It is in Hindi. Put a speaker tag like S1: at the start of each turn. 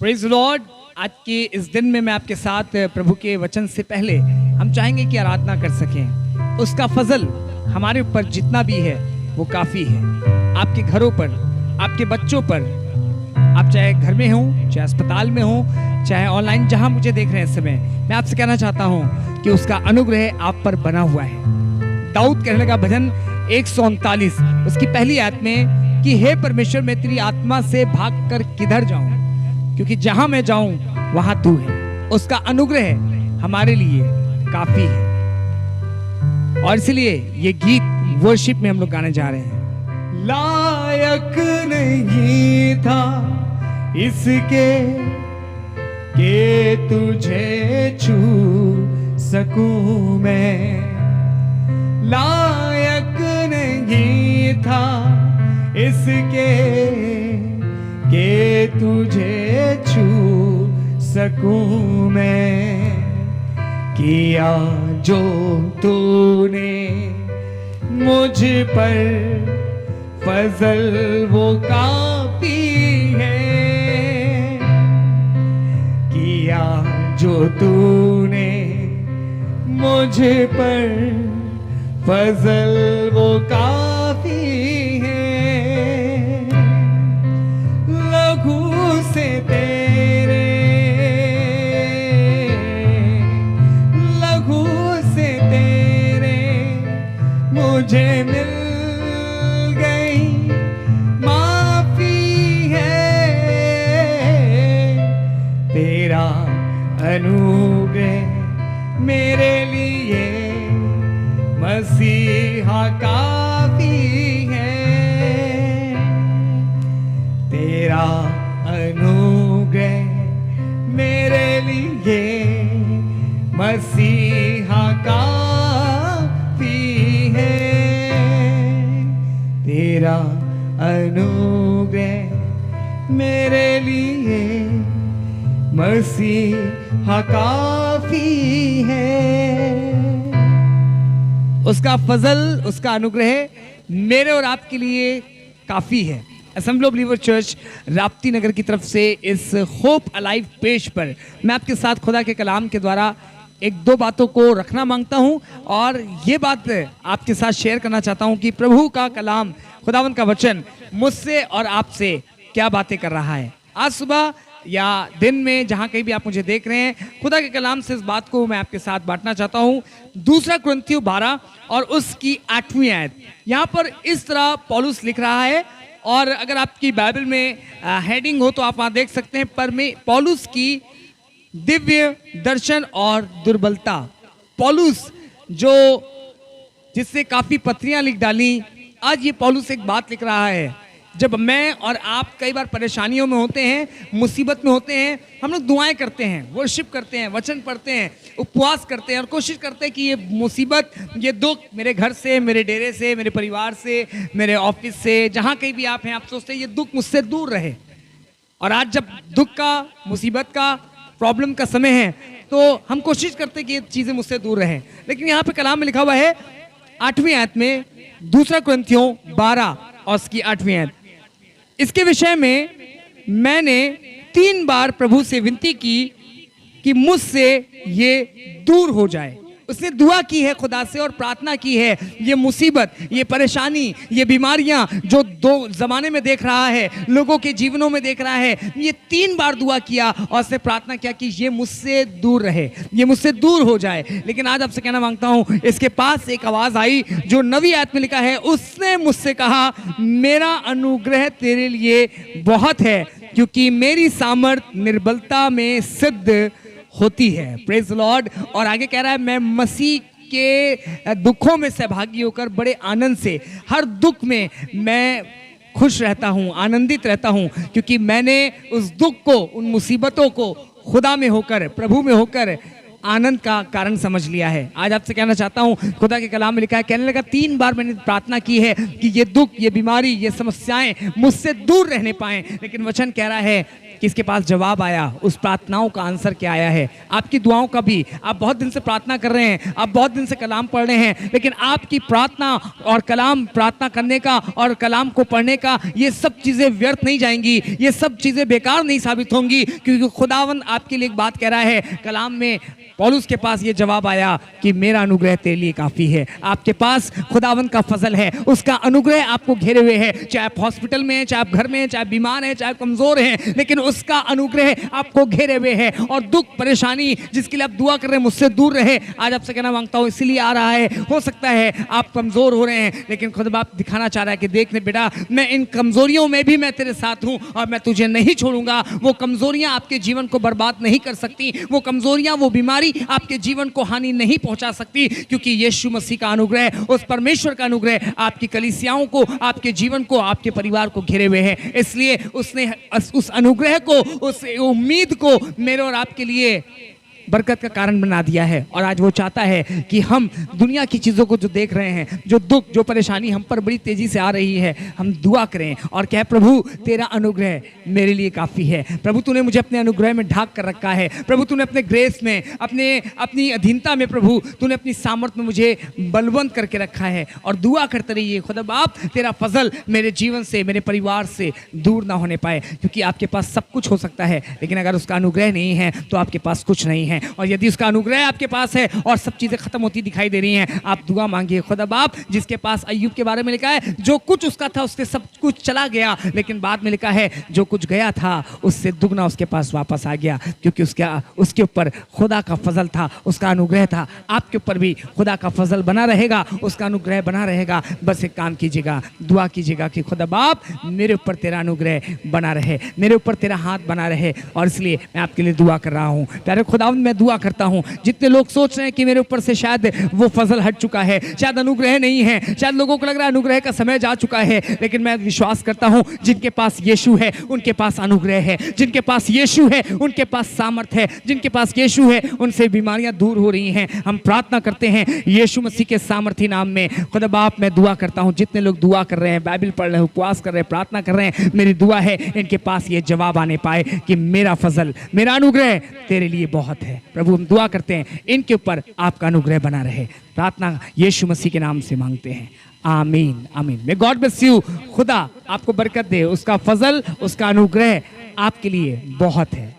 S1: Praise Lord. आज के इस दिन में मैं आपके साथ प्रभु के वचन से पहले हम चाहेंगे कि आराधना कर सकें। उसका फजल हमारे ऊपर जितना भी है वो काफ़ी है। आपके घरों पर, आपके बच्चों पर, आप चाहे घर में हों, चाहे अस्पताल में हों, चाहे ऑनलाइन जहां मुझे देख रहे हैं इस समय, मैं आपसे कहना चाहता हूं कि उसका अनुग्रह आप पर बना हुआ है। दाऊद कहने लगा भजन 139 उसकी पहली आयत में कि हे परमेश्वर, मैं तेरी आत्मा से भागकर किधर जाऊं, क्योंकि जहां मैं जाऊं वहां तू है। उसका अनुग्रह हमारे लिए काफी है। और इसलिए ये गीत वर्शिप में हम लोग गाने जा रहे हैं। लायक नहीं था इसके कि तुझे छू सकूं मैं, लायक नहीं था इसके कि तुझे छू सकूं मैं। किया जो तूने मुझ पर फजल वो काफी है। किया जो तूने मुझ पर फजल वो काफी है। लहू से तेरे, लहू से तेरे मुझे मिल गई माफी है। तेरा अनुग्रह मेरे लिए मसीहा काफी है। तेरा अनुग्रह मेरे लिए मसीहा काफी है। तेरा अनुग्रह मेरे लिए मसीहा काफी है। उसका फजल, उसका अनुग्रह मेरे और आपके लिए काफी है। Assembly of believer church Rapti Nagar की तरफ से इस होप अलाइव पेज पर मैं आपके साथ खुदा के कलाम के द्वारा एक दो बातों को रखना मांगता हूं और ये बात आपके साथ शेयर करना चाहता हूं कि प्रभु का कलाम, खुदावंद का वचन मुझसे और आपसे क्या बातें कर रहा है। आज सुबह या दिन में जहां कहीं भी आप मुझे देख रहे हैं, खुदा के कलाम से इस बात को मैं आपके साथ बांटना चाहता हूं। 2 कुरिन्थियों 12 और उसकी 8वीं आयत, यहां पर इस तरह पौलुस लिख रहा है। और अगर आपकी बाइबल में हेडिंग हो तो आप वहां देख सकते हैं, पर में पौलुस की दिव्य दर्शन और दुर्बलता। पौलुस जो जिससे काफी पत्रियां लिख डाली, आज ये पौलुस एक बात लिख रहा है। जब मैं और आप कई बार परेशानियों में होते हैं, मुसीबत में होते हैं, हम लोग दुआएं करते हैं, वर्शिप करते हैं, वचन पढ़ते हैं, उपवास करते हैं और कोशिश करते हैं कि ये मुसीबत, ये दुख मेरे घर से, मेरे डेरे से, मेरे परिवार से, मेरे ऑफिस से, जहाँ कहीं भी आप हैं, आप सोचते हैं ये दुख मुझसे दूर रहे। और आज जब दुख का, मुसीबत का, प्रॉब्लम का समय है तो हम कोशिश करते हैं कि ये चीज़ें मुझसे दूर रहें। लेकिन यहाँ पे कलाम में लिखा हुआ है 8वीं आयत में, 2 कुरिन्थियों 12 और उसकी 8वीं आयत, इसके विषय में मैंने 3 बार प्रभु से विनती की कि मुझसे ये दूर हो जाए। उसने दुआ की है खुदा से और प्रार्थना की है, ये मुसीबत, ये परेशानी, ये बीमारियां जो दो जमाने में देख रहा है, लोगों के जीवनों में देख रहा है, ये 3 बार दुआ किया और उसने प्रार्थना किया कि ये मुझसे दूर रहे, ये मुझसे दूर हो जाए। लेकिन आज आपसे कहना मांगता हूं, इसके पास एक आवाज आई जो 9वीं आयत में लिखा है, उसने मुझसे कहा मेरा अनुग्रह तेरे लिए बहुत है, क्योंकि मेरी सामर्थ निर्बलता में सिद्ध होती है। Praise Lord. और आगे कह रहा है, मैं मसीह के दुखों में सहभागी होकर बड़े आनंद से, हर दुख में मैं खुश रहता हूँ, आनंदित रहता हूँ, क्योंकि मैंने उस दुख को, उन मुसीबतों को खुदा में होकर, प्रभु में होकर आनंद का कारण समझ लिया है। आज आपसे कहना चाहता हूँ, खुदा के कलाम में लिखा है, कहने लगा 3 बार मैंने प्रार्थना की है कि ये दुख, ये बीमारी, ये समस्याएं मुझसे दूर रहने पाएं। लेकिन वचन कह रहा है कि इसके पास जवाब आया, उस प्रार्थनाओं का आंसर क्या आया है। आपकी दुआओं का भी, आप बहुत दिन से प्रार्थना कर रहे हैं, आप बहुत दिन से कलाम पढ़ रहे हैं, लेकिन आपकी प्रार्थना और कलाम, प्रार्थना करने का और कलाम को पढ़ने का, ये सब चीज़ें व्यर्थ नहीं जाएंगी, ये सब चीज़ें बेकार नहीं साबित होंगी, क्योंकि खुदावन आपके लिए एक बात कह रहा है। कलाम में पौलुस के पास ये जवाब आया कि मेरा अनुग्रह तेरे लिए काफ़ी है। आपके पास खुदावन का फजल है, उसका अनुग्रह आपको घेरे हुए है। चाहे आप हॉस्पिटल में हैं, चाहे आप घर में हैं, चाहे बीमार हैं, चाहे कमज़ोर हैं, लेकिन उसका अनुग्रह आपको घेरे हुए है। और दुख परेशानी जिसके लिए आप दुआ कर रहे हैं, मुझसे दूर रहे, आज आपसे कहना मांगता हूँ इसीलिए आ रहा है। हो सकता है आप कमज़ोर हो रहे हैं, लेकिन खुदा बाप दिखाना चाह रहा है कि देखने बेटा, मैं इन कमज़ोरियों में भी मैं तेरे साथ हूँ और मैं तुझे नहीं छोड़ूंगा। वो कमज़ोरियाँ आपके जीवन को बर्बाद नहीं कर सकती, वो कमज़ोरियाँ, वो बीमारी आपके जीवन को हानि नहीं पहुंचा सकती, क्योंकि यीशु मसीह का अनुग्रह, उस परमेश्वर का अनुग्रह आपकी कलीसियाओं को, आपके जीवन को, आपके परिवार को घेरे हुए है। इसलिए उसने उस अनुग्रह को, उस उम्मीद को मेरे और आपके लिए बरकत का कारण बना दिया है। और आज वो चाहता है कि हम दुनिया की चीज़ों को जो देख रहे हैं, जो दुख, जो परेशानी हम पर बड़ी तेजी से आ रही है, हम दुआ करें और कहें प्रभु तेरा अनुग्रह मेरे लिए काफ़ी है। प्रभु तूने मुझे अपने अनुग्रह में ढाक कर रखा है। प्रभु तूने अपने ग्रेस में, अपनी अधीनता में, प्रभु तूने अपनी सामर्थ में मुझे बलवंत करके रखा है। और दुआ करते रहिए खुदा बाप तेरा फजल मेरे जीवन से, मेरे परिवार से दूर ना होने पाए, क्योंकि आपके पास सब कुछ हो सकता है, लेकिन अगर उसका अनुग्रह नहीं है तो आपके पास कुछ नहीं है। और यदि उसका अनुग्रह आपके पास है और सब चीजें खत्म होती दिखाई दे रही हैं, आप दुआ मांगिए। खुदा बाप जिसके पास अय्यूब के बारे में लिखा है, जो कुछ उसका था उससे सब कुछ चला गया, लेकिन बाद में लिखा है जो कुछ गया था उससे दुगना उसके पास वापस आ गया, क्योंकि उसके ऊपर खुदा का फजल था, उसका अनुग्रह था। आपके ऊपर भी खुदा का फजल बना रहेगा, उसका अनुग्रह बना रहेगा। बस एक काम कीजिएगा, दुआ कीजिएगा कि खुदा बाप मेरे ऊपर तेरा अनुग्रह बना रहे, मेरे ऊपर तेरा हाथ बना रहे। और इसलिए मैं आपके लिए दुआ कर रहा हूँ। प्यारे खुदावंद, मैं दुआ करता हूं, जितने लोग सोच रहे हैं कि मेरे ऊपर से शायद वो फजल हट चुका है, शायद अनुग्रह नहीं है, शायद लोगों को लग रहा है अनुग्रह का समय जा चुका है, लेकिन मैं विश्वास करता हूं जिनके पास यीशु है उनके पास अनुग्रह है, जिनके पास यीशु है उनके पास सामर्थ है, जिनके पास यीशु है उनसे बीमारियां दूर हो रही हैं। हम प्रार्थना करते हैं यीशु मसीह के सामर्थी नाम में। खुदा बाप मैं दुआ करता हूं, जितने लोग दुआ कर रहे हैं, बाइबल पढ़ रहे हैं, उपवास कर रहे हैं, प्रार्थना कर रहे हैं, मेरी दुआ है इनके पास ये जवाब आने पाए कि मेरा फजल, मेरा अनुग्रह तेरे लिए बहुत है। प्रभु हम दुआ करते हैं इनके ऊपर आपका अनुग्रह बना रहे। प्रार्थना यीशु मसीह के नाम से मांगते हैं, आमीन आमीन। May God bless you. खुदा आपको बरकत दे, उसका फजल, उसका अनुग्रह आपके लिए बहुत है।